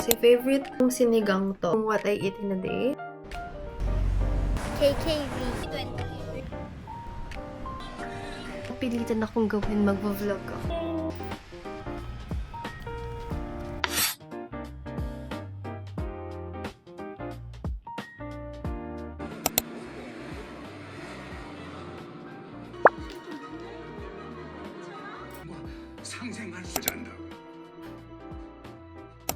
Kasi favorite kong sinigang to. What I eat in a day. KKV. Pilitan akong gawin, mag-vlog ako. 상생할 수 잔다고.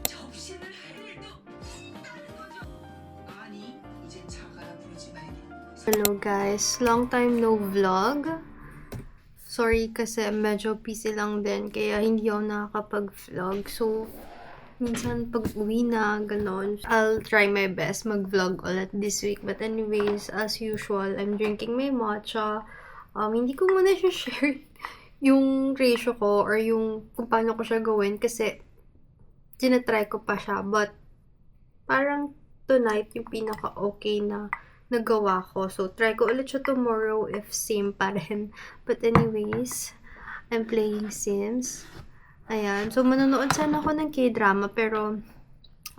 접신을 할 일도 없다는 거죠. 아니, 이젠 자가라 부르지 말고. Hello guys, long time no vlog. Sorry kasi medyo busy lang din kaya hindi ako nakakapag-vlog. So, minsan pag uwi na, ganon. I'll try my best mag-vlog ulit this week. But anyways, as usual, I'm drinking my matcha. Hindi ko muna siya share yung ratio ko or yung kung paano ko siya gawin kasi tinatry ko pa siya. But parang tonight yung pinaka-okay na nagawa ko. So, try ko ulit siya tomorrow if same pa rin. But anyways, I'm playing Sims. Ayan. So, manonood sana ako ng K-drama pero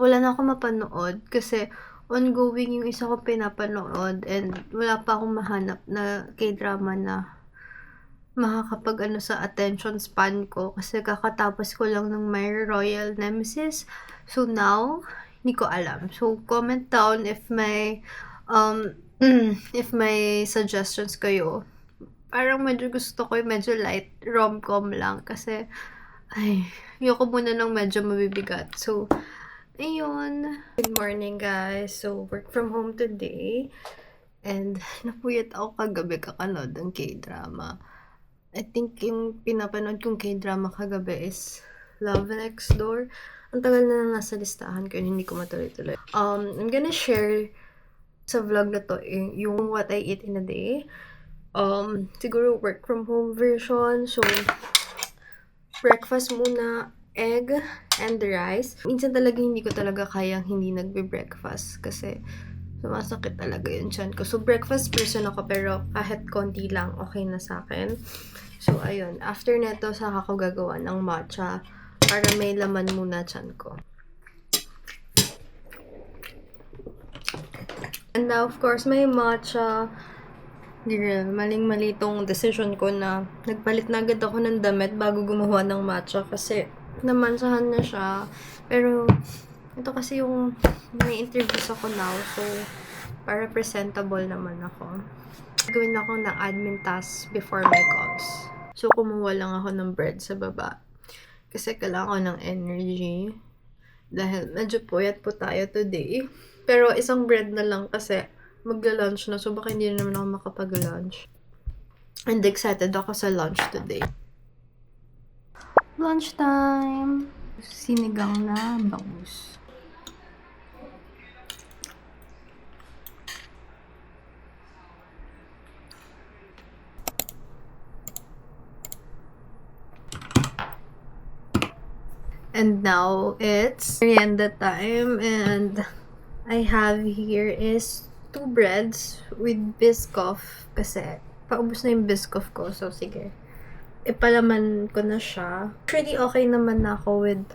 wala na ako mapanood kasi ongoing yung isa ko pinapanood and wala pa akong mahanap na K-drama na makakapag sa attention span ko kasi kakatapos ko lang ng My Royal Nemesis. So, now, hindi ko alam. So, comment down if may suggestions kayo. Parang medyo gusto ko yung medyo light rom-com lang kasi ayoko muna ng medyo mabibigat. So, ayun. Good morning guys. So, work from home today. And napuyat ako kagabi kakanood ng K-drama. I think yung pinapanood kong K-drama kagabi is Love Next Door. Ang tagal na nasa listahan ko yun, hindi ko matuloy-tuloy. I'm gonna share sa vlog na to yung what I eat in a day. Siguro work from home version. So, breakfast muna, egg and rice. Minsan talaga hindi ko talaga kayang hindi nagbe-breakfast kasi sumasakit talaga yung tiyan ko. So, breakfast person ako pero kahit konti lang okay na sa akin. So, ayun. After neto, saka ako gagawa ng matcha para may laman muna tiyan ko. And now, of course, may matcha. Girl, maling-mali tong decision ko na nagpalit na agad ako ng damit bago gumawa ng matcha kasi namansahan na siya. Pero, ito kasi yung may interviews ako now. So, para presentable naman ako. Gawin ako ng admin tasks before my calls. So, kumuha lang ako ng bread sa baba. Kasi kailangan ko ng energy. Dahil medyo puyat po tayo today. Pero isang bread na lang kasi magla-lunch na. So, baka hindi na naman ako makapag-lunch. And excited ako sa lunch today. Lunch time! Sinigang na bangus. And now, it's merienda time. And I have here is 2 breads with Biscoff. Kasi, paubos na yung Biscoff ko. So, sige. Ipalaman ko na siya. Actually, okay naman na ako with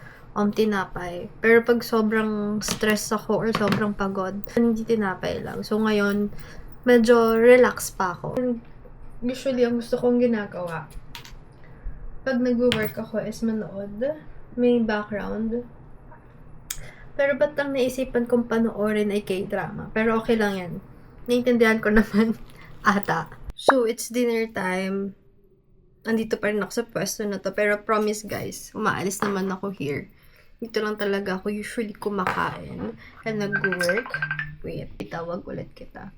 tinapay. Pero pag sobrang stress ako or sobrang pagod, hindi tinapay lang. So, ngayon, medyo relax pa ako. And usually, ang gusto kong ginagawa pag nag-work ako is manood. May background. Pero ba't ang naisipan kong panoorin ay K-drama? Pero okay lang yan. Naintindihan ko naman ata. So, it's dinner time. Andito pa rin ako sa pwesto na to. Pero promise guys, umaalis naman ako here. Dito lang talaga ako usually kumakain. And nag-work. Wait, itawag ulit kita.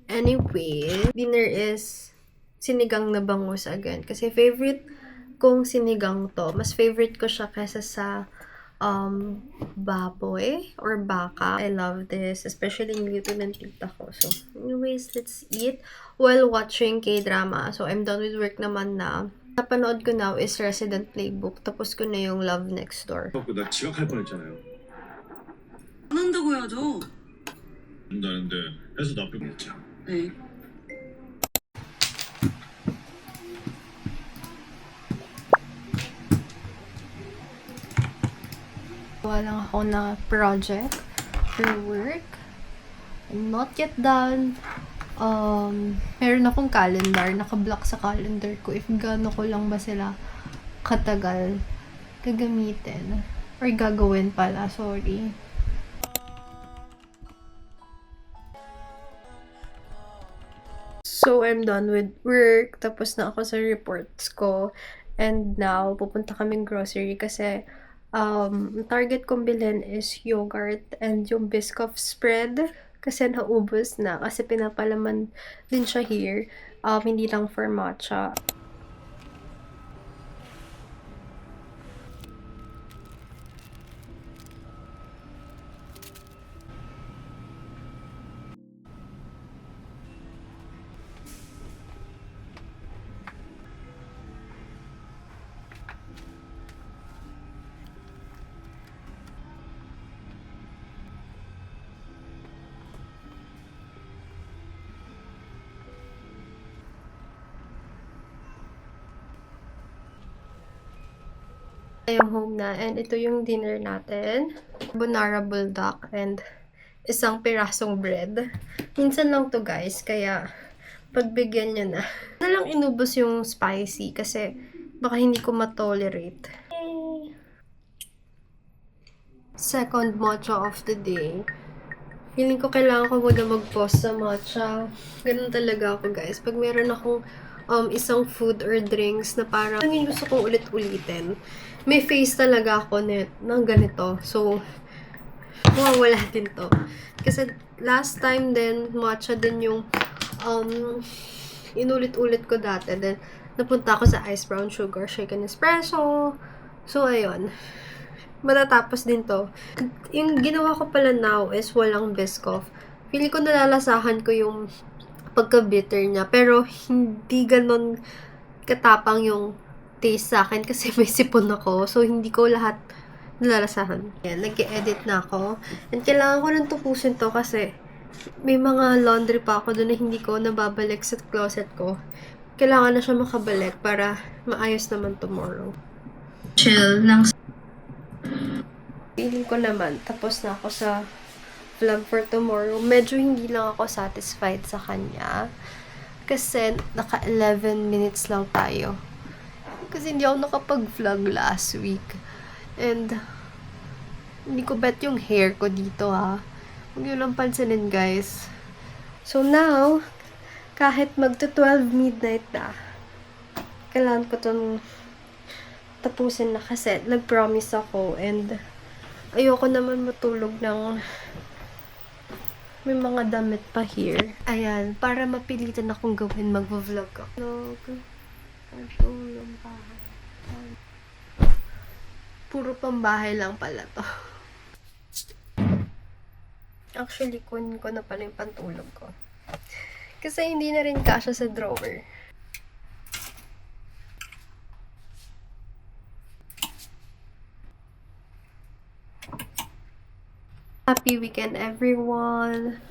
Anyway, dinner is sinigang na bangus again. Kasi favorite kong sinigang to. Mas favorite ko siya kaysa sa baboy or baka. I love this. Especially niluto ng tita ko. So, anyways, let's eat while watching K-drama. So, I'm done with work naman na. Napanood ko now is Resident Playbook. Tapos ko na yung Love Next Door. 나 지각할 뻔했잖아요. 안 한다고 해야죠. 한다는데 해서 나쁘게 했죠. 네. Gawa lang ako na project for work. I'm not yet done. Meron akong calendar. Naka-block sa calendar ko if gaano ko lang ba sila katagal gagamitin. Or gagawin pala, sorry. So, I'm done with work. Tapos na ako sa reports ko. And now, pupunta kaming grocery kasi target kong bilhin is yogurt and yung Biscoff spread. Kasi naubos na. Kasi pinapalaman din siya here. Hindi lang for matcha. Yung home na. And ito yung dinner natin. Bonara buldak and isang pirasong bread. Minsan lang to guys, kaya pagbigyan nyo na. Na lang inubos yung spicy kasi baka hindi ko ma-tolerate. Second matcha of the day. Feeling ko kailangan ko muna mag-pause sa matcha. Ganun talaga ako guys. Pag meron akong isang food or drinks na parang yung gusto kong ulit-ulitin. May face talaga ako ng ganito. So, mawawala din to. Kasi last time din, matcha din yung inulit-ulit ko dati. Then, napunta ako sa ice brown sugar, shaken espresso. So, ayun. Matatapos din to. Yung ginawa ko pala now is walang Biscoff. Feeling ko nalalasahan ko yung pagka-bitter niya. Pero, hindi ganon katapang yung taste sa akin kasi may sipon ako. So, hindi ko lahat nalalasahan. Yan, nag-edit na ako. And kailangan ko nang tupusin to kasi may mga laundry pa ako doon na hindi ko nababalik sa closet ko. Kailangan na siya makabalik para maayos naman tomorrow. Chill lang. Feeling ko naman, tapos na ako sa vlog for tomorrow. Medyo hindi lang ako satisfied sa kanya. Kasi naka 11 minutes lang tayo. Kasi hindi ako nakapag-vlog last week. And hindi ko bet yung hair ko dito ha. Huwag nyo lang pansinin guys. So now, kahit magto-12 midnight na, kailangan ko itong tapusin na kasi nag-promise ako and ayoko naman matulog ng may mga damit pa here. Ayan, para mapilitan akong gawin, mag-vlog ako. Puro pambahay lang pala to. Actually, kunin ko na pala yung pantulog ko. Kasi hindi na rin kasya sa drawer. Happy weekend, everyone!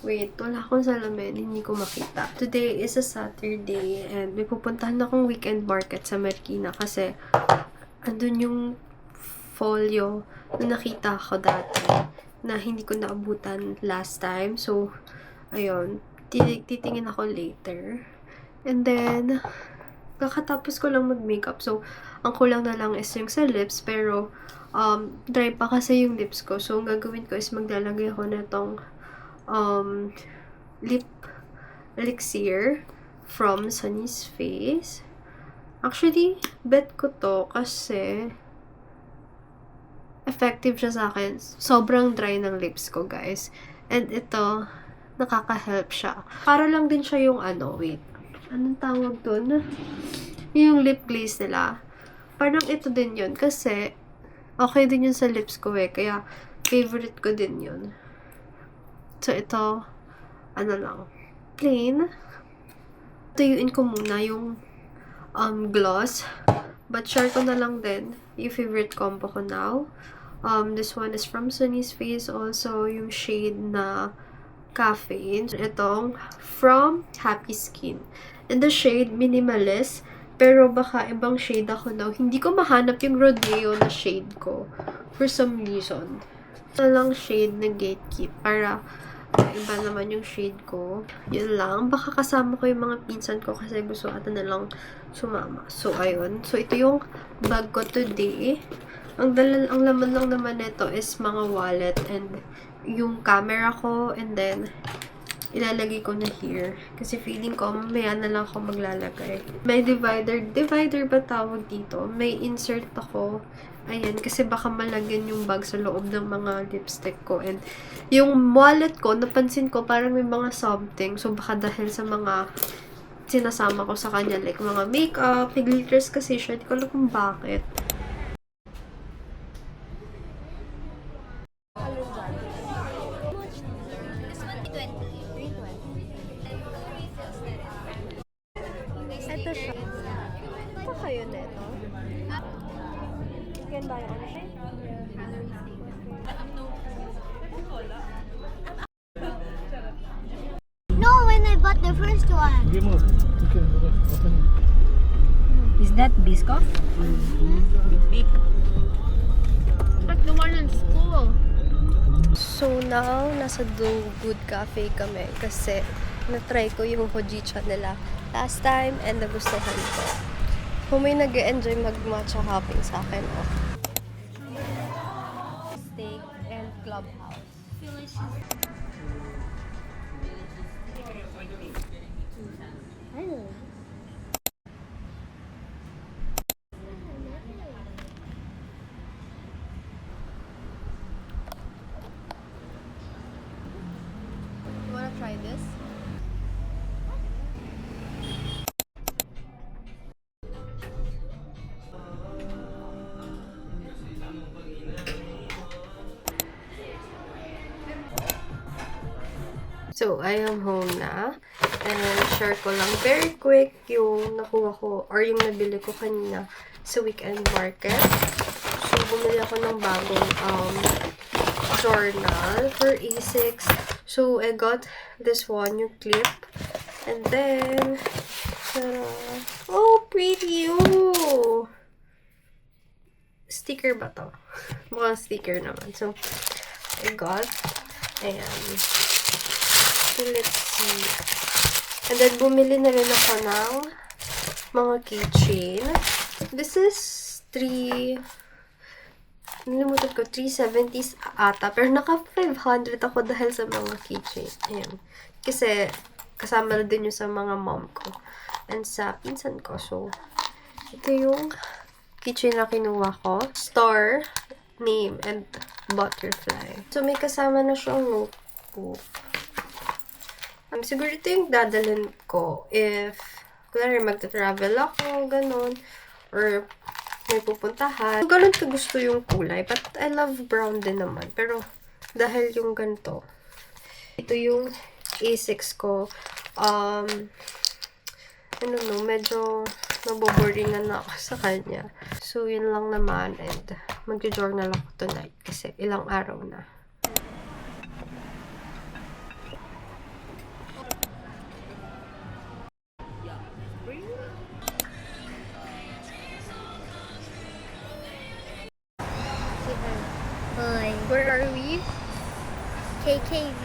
Wait, wala akong salamin. Hindi ko makita. Today is a Saturday and may pupuntahan akong weekend market sa Marikina kasi andun yung folio na nakita ko dati na hindi ko naabutan last time. So, ayun. Titingin ako later. And then, kakatapos ko lang mag-makeup. So, ang kulang na lang is yung sa lips pero dry pa kasi yung lips ko. So, ang gagawin ko is maglalagay ako na itong lip elixir from Sunny's Face. Actually, bet ko to kasi effective siya sa akin. Sobrang dry ng lips ko, guys. And ito, nakaka-help siya. Para lang din siya yung wait. Anong tawag dun? Yung lip glaze nila. Parang ito din yun kasi okay din yun sa lips ko kaya favorite ko din yun. So, ito, lang, plain. Tuyuin ko muna yung gloss. But share ko na lang din yung favorite combo ko now. This one is from Sunny's Face. Also, yung shade na caffeine. Itong from Happy Skin. And the shade Minimalist. Pero baka ibang shade ako now. Hindi ko mahanap yung Rodeo na shade ko. For some reason. Ito lang shade na Gatekeep para iba naman yung shade ko. Yun lang. Baka kasama ko yung mga pinsan ko kasi gusto ata na lang sumama. So, ayun. So, ito yung bag ko today. Ang laman lang naman nito is mga wallet and yung camera ko and then ilalagay ko na here. Kasi feeling ko, mamaya na lang ako maglalagay. May divider ba tawag dito? May insert ako. Ayan, kasi baka malagyan yung bag sa loob ng mga lipstick ko. And yung wallet ko, napansin ko parang may mga something. So, baka dahil sa mga sinasama ko sa kanya, like mga makeup, may glitters kasi siya. Hindi ko alam kung bakit. Ito siya. Ito kayo neto. Yan ba yung ano siya? No, when I bought the first one. Is that Biscoff? But the one in school. So now, nasa Do Good Cafe kami kasi na-try ko yung hojicha nila last time and nagustuhan ko. Kung may nag-enjoy mag-matcha hopping sa akin, oh. Steak and Clubhouse. You wanna try this? So, I am home na. And share ko lang very quick yung nakuha ko or yung nabili ko kanina sa weekend market. So, bumili ako ng bagong journal for A6. So, I got this one, yung clip. And then, oh, pretty! Oh! Sticker ba to? Mukhang sticker naman. So, I got, ayan. So, let's see. And then, bumili na rin ako ng mga keychain. This is 370s ata. Pero naka 500 ako dahil sa mga keychain. Ayan. Kasi, kasama na din yung sa mga mom ko. And sa pinsan ko. So, ito yung keychain na kinuha ko. Star, name, and butterfly. So, may kasama na siyang notebook. Siguro ito yung dadalhin ko if, kunwari magta-travel ako, ganun, or may pupuntahan. So, ganun ko gusto yung kulay, but I love brown din naman. Pero, dahil yung ganito, ito yung A6 ko, I don't know, medyo naboboringan na ako sa kanya. So, yun lang naman, and mag-journal ako tonight, kasi ilang araw na. Hi. Where are we? KKV.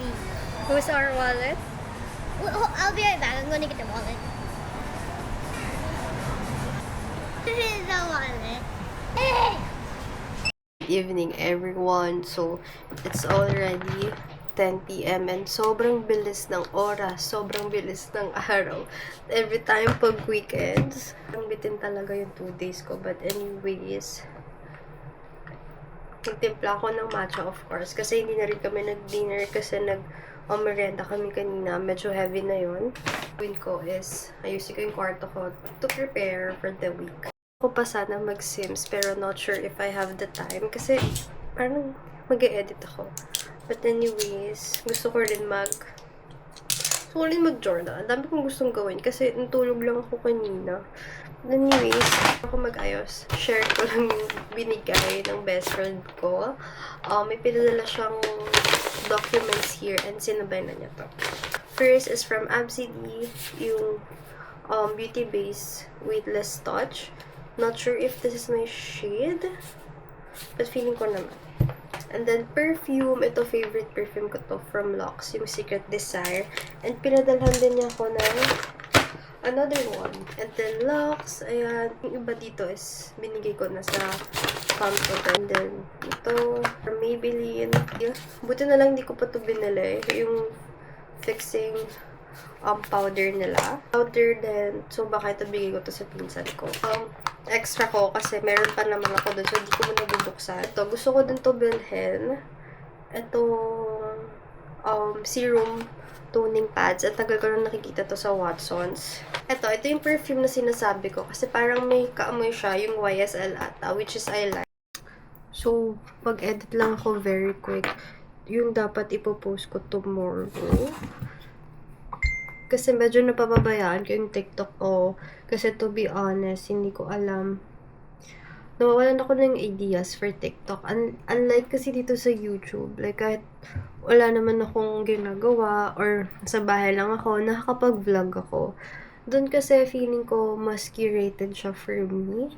Who's our wallet? I'll be right back. I'm going to get the wallet. This is the wallet. Hey! Evening, everyone. So, it's already 10 p.m. and sobrang bilis ng oras, sobrang bilis ng araw. Every time pag weekends, ang bitin talaga yung 2 days ko. But anyways, nagtimpla ako ng matcha, of course. Kasi hindi na rin kami nag-dinner kasi nag-merenda kami kanina. Medyo heavy na yun. Gawin ko is, ayusin ko yung kwarto ko to prepare for the week. Ako pa sana mag-Sims, pero not sure if I have the time. Kasi, parang mag-e-edit ako. But anyways, gusto ko rin mag-journal. Ang dami kong gustong gawin kasi natulog lang ako kanina. Anyways, ako mag-ayos. Share ko lang yung binigay ng best friend ko. May pinadala siyang documents here and sinabay na niya to. First is from ABCD, yung Beauty Base Weightless Touch. Not sure if this is my shade. But feeling ko naman. And then, perfume. Ito, favorite perfume ko to from Lux. Yung Secret Desire. And pinadalhan din niya ako ng another one. And then, Lux. Ayan. Yung iba dito is binigay ko na sa Compton. And then, ito, from Maybelline. Yeah. Buti na lang hindi ko pa ito binili. Yung fixing powder nila. Powder din. So, baka ito bigay ko to sa pinsan ko. Extra ko kasi meron pa naman ako dun. So, hindi ko muna bubuksan. Ito, gusto ko din to bilhin. Ito, serum toning pads. At tagal ko na nakikita to sa Watsons. Ito yung perfume na sinasabi ko. Kasi parang may kaamoy siya, yung YSL ata, which is I like. So, pag-edit lang ako very quick. Yung dapat ipopost ko tomorrow. Kasi medyo napapabayaan ko yung TikTok ko. Kasi to be honest, hindi ko alam. Nawawalan ako ng ideas for TikTok. Unlike kasi dito sa YouTube. Like, kahit wala naman akong ginagawa or sa bahay lang ako, nakakapag-vlog ako. Doon kasi feeling ko mas curated siya for me.